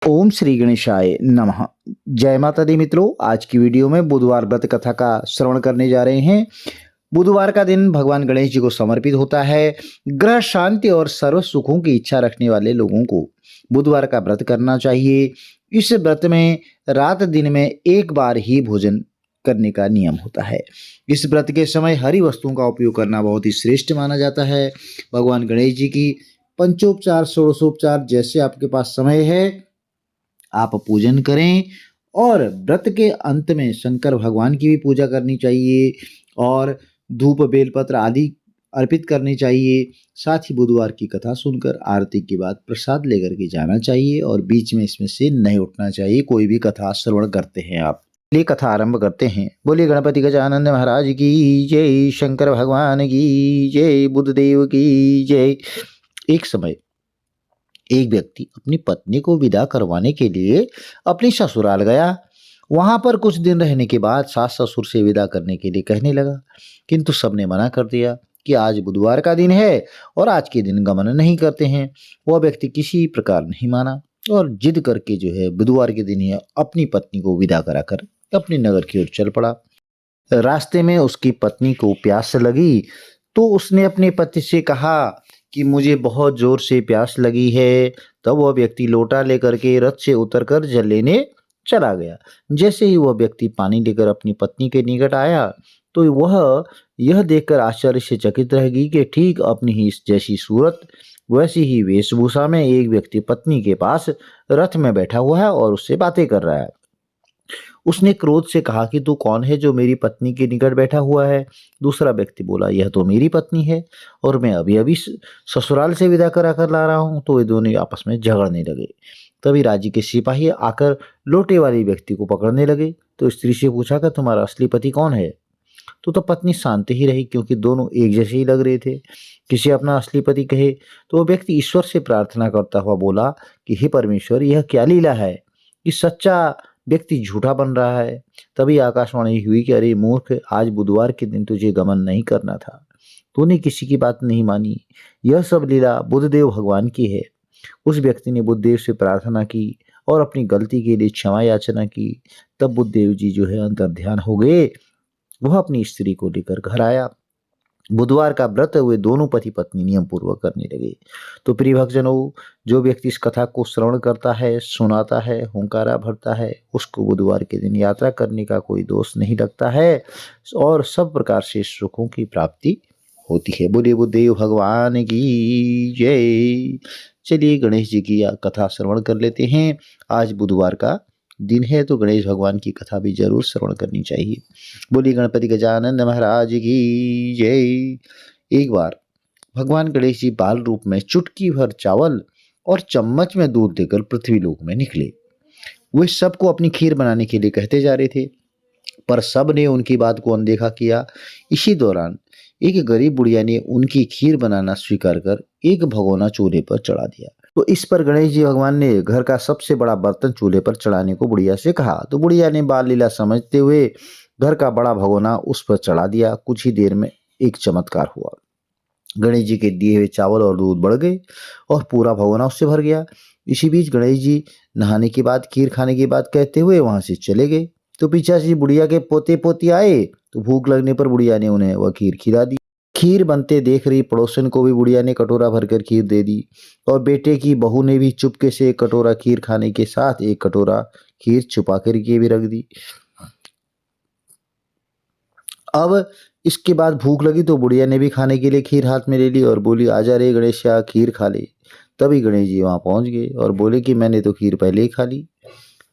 ओम श्री गणेशाय नमः। जय माता दी मित्रों, आज की वीडियो में बुधवार व्रत कथा का श्रवण करने जा रहे हैं। बुधवार का दिन भगवान गणेश जी को समर्पित होता है। ग्रह शांति और सर्व सुखों की इच्छा रखने वाले लोगों को बुधवार का व्रत करना चाहिए। इस व्रत में रात दिन में एक बार ही भोजन करने का नियम होता है। इस व्रत के समय हरी वस्तुओं का उपयोग करना बहुत ही श्रेष्ठ माना जाता है। भगवान गणेश जी की पंचोपचार षोडशोपचार जैसे आपके पास समय है आप पूजन करें, और व्रत के अंत में शंकर भगवान की भी पूजा करनी चाहिए और धूप बेलपत्र आदि अर्पित करनी चाहिए। साथ ही बुधवार की कथा सुनकर आरती के बाद प्रसाद लेकर के जाना चाहिए और बीच में इसमें से नहीं उठना चाहिए। कोई भी कथा श्रवण करते हैं आप, ये कथा आरंभ करते हैं। बोलिए गणपति गजानन महाराज की जय, शंकर भगवान की जय, बुद्धदेव की जय। एक समय एक व्यक्ति अपनी पत्नी को विदा करवाने के लिए अपनी ससुराल गया। वहां पर कुछ दिन रहने के बाद सास ससुर से विदा करने के लिए कहने लगा, किंतु सबने मना कर दिया कि आज बुधवार का दिन है और आज के दिन गमन नहीं करते हैं। वह व्यक्ति किसी प्रकार नहीं माना और जिद करके जो है बुधवार के दिन ही अपनी पत्नी को विदा कराकर अपने नगर की ओर चल पड़ा। रास्ते में उसकी पत्नी को प्यास लगी तो उसने अपने पति से कहा कि मुझे बहुत जोर से प्यास लगी है। तब वह व्यक्ति लोटा लेकर के रथ से उतरकर जल लेने चला गया। जैसे ही वह व्यक्ति पानी लेकर अपनी पत्नी के निकट आया तो वह यह देखकर आश्चर्य से चकित रह गई कि ठीक अपनी ही जैसी सूरत वैसी ही वेशभूषा में एक व्यक्ति पत्नी के पास रथ में बैठा हुआ है और उससे बातें कर रहा है। उसने क्रोध से कहा कि तू कौन है जो मेरी पत्नी के निकट बैठा हुआ है। दूसरा व्यक्ति बोला, यह तो मेरी पत्नी है और मैं अभी अभी ससुराल से विदा करा कर ला रहा हूँ। तो वे दोनों आपस में झगड़ने लगे। तभी राज्य के सिपाही आकर लोटे वाले व्यक्ति को पकड़ने लगे। तो स्त्री से पूछा कि तुम्हारा असली पति कौन है। तो पत्नी शांत ही रही क्योंकि दोनों एक जैसे ही लग रहे थे। किसी अपना असली पति कहे तो वो व्यक्ति ईश्वर से प्रार्थना करता हुआ बोला कि हे परमेश्वर, यह क्या लीला है कि सच्चा व्यक्ति झूठा बन रहा है। तभी आकाशवाणी हुई कि अरे मूर्ख, आज बुधवार के दिन तुझे गमन नहीं करना था, तूने किसी की बात नहीं मानी। यह सब लीला बुद्धदेव भगवान की है। उस व्यक्ति ने बुद्धदेव से प्रार्थना की और अपनी गलती के लिए क्षमा याचना की। तब बुद्धदेव जी जो है अंतर्ध्यान हो गए। वह अपनी स्त्री को लेकर घर आया। बुधवार का व्रत हुए दोनों पति पत्नी नियम पूर्वक करने लगे। तो प्रिय भक्तजनों, जो व्यक्ति इस कथा को श्रवण करता है, सुनाता है, हुंकारा भरता है, उसको बुधवार के दिन यात्रा करने का कोई दोष नहीं लगता है और सब प्रकार से सुखों की प्राप्ति होती है। बोलिए बुद्धदेव भगवान की जय। चलिए गणेश जी की कथा श्रवण कर लेते हैं। आज बुधवार का दिन है तो गणेश भगवान की कथा भी जरूर श्रवण करनी चाहिए। बोलिए गणपति गजानन महाराज की जय। एक बार भगवान गणेश जी बाल रूप में चुटकी भर चावल और चम्मच में दूध देकर पृथ्वी लोक में निकले। वे सबको अपनी खीर बनाने के लिए कहते जा रहे थे, पर सब ने उनकी बात को अनदेखा किया। इसी दौरान एक गरीब बुढ़िया ने उनकी खीर बनाना स्वीकार कर एक भगोना चूल्हे पर चढ़ा दिया। तो इस पर गणेश जी भगवान ने घर का सबसे बड़ा बर्तन चूल्हे पर चढ़ाने को बुढ़िया से कहा। तो बुढ़िया ने बाल लीला समझते हुए घर का बड़ा भगोना उस पर चढ़ा दिया। कुछ ही देर में एक चमत्कार हुआ। गणेश जी के दिए हुए चावल और दूध बढ़ गए और पूरा भगोना उससे भर गया। इसी बीच गणेश जी नहाने के बाद, खीर खाने की बात कहते हुए वहां से चले गए। तो पीछे से बुढ़िया के पोते पोती आए। तो भूख लगने पर बुढ़िया ने उन्हें वह खीर खिला दी। खीर बनते देख रही पड़ोसन को भी बुढ़िया ने कटोरा भरकर खीर दे दी और बेटे की बहू ने भी चुपके से एक कटोरा खीर खाने के साथ एक कटोरा खीर छुपा कर के भी रख दी। अब इसके बाद भूख लगी तो बुढ़िया ने भी खाने के लिए खीर हाथ में ले ली और बोली, आजा रे गणेश या खीर खा ले। तभी गणेश जी वहां पहुंच गए और बोले कि मैंने तो खीर पहले ही खा ली।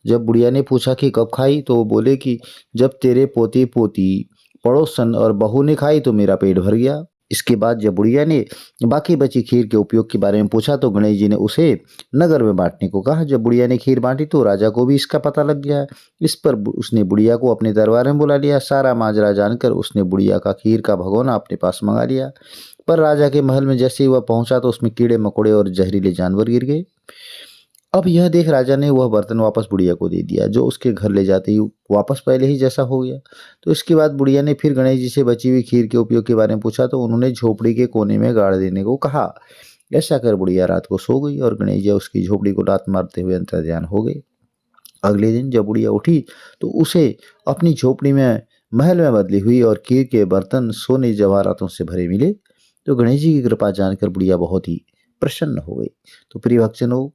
जब बुढ़िया ने पूछा कि कब खाई तो वो बोले कि जब तेरे पोते पोती, पड़ोसन और बहू ने खाई तो मेरा पेट भर गया। इसके बाद जब बुढ़िया ने बाकी बची खीर के उपयोग के बारे में पूछा तो गणेश जी ने उसे नगर में बांटने को कहा। जब बुढ़िया ने खीर बांटी तो राजा को भी इसका पता लग गया। इस पर उसने बुढ़िया को अपने दरबार में बुला लिया। सारा माजरा जानकर उसने बुढ़िया का खीर का भगोना अपने पास मंगा लिया। पर राजा के महल में जैसे ही वह पहुंचा तो उसमें कीड़े मकोड़े और जहरीले जानवर गिर गए। अब यह देख राजा ने वह बर्तन वापस बुढ़िया को दे दिया, जो उसके घर ले जाते ही वापस पहले ही जैसा हो गया। तो इसके बाद बुढ़िया ने फिर गणेश जी से बची हुई खीर के उपयोग के बारे में पूछा तो उन्होंने झोपड़ी के कोने में गाड़ देने को कहा। ऐसा कर बुढ़िया रात को सो गई और गणेश जी उसकी झोपड़ी को लात मारते हुए अंतर्ध्यान हो गए। अगले दिन जब बुढ़िया उठी तो उसे अपनी झोपड़ी में महल में बदली हुई और कीर के बर्तन सोने जवाहरातों से भरे मिले। तो गणेश जी की कृपा जानकर बुढ़िया बहुत ही प्रसन्न हो गई। तो प्रिय भक्तजनों,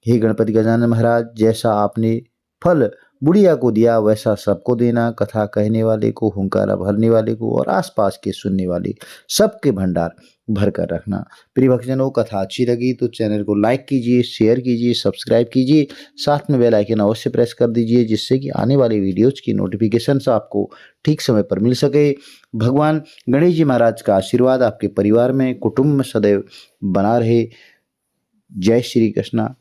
हे गणपति गजानन महाराज, जैसा आपने फल बुढ़िया को दिया वैसा सबको देना। कथा कहने वाले को, हुंकारा भरने वाले को और आसपास के सुनने वाले सबके भंडार भर कर रखना। प्रिय भक्तजनों, कथा अच्छी लगी तो चैनल को लाइक कीजिए, शेयर कीजिए, सब्सक्राइब कीजिए, साथ में बेल आइकन अवश्य प्रेस कर दीजिए, जिससे कि आने वाले वीडियोज की नोटिफिकेशंस आपको ठीक समय पर मिल सके। भगवान गणेश जी महाराज का आशीर्वाद आपके परिवार में, कुटुंब में सदैव बना रहे। जय श्री कृष्णा।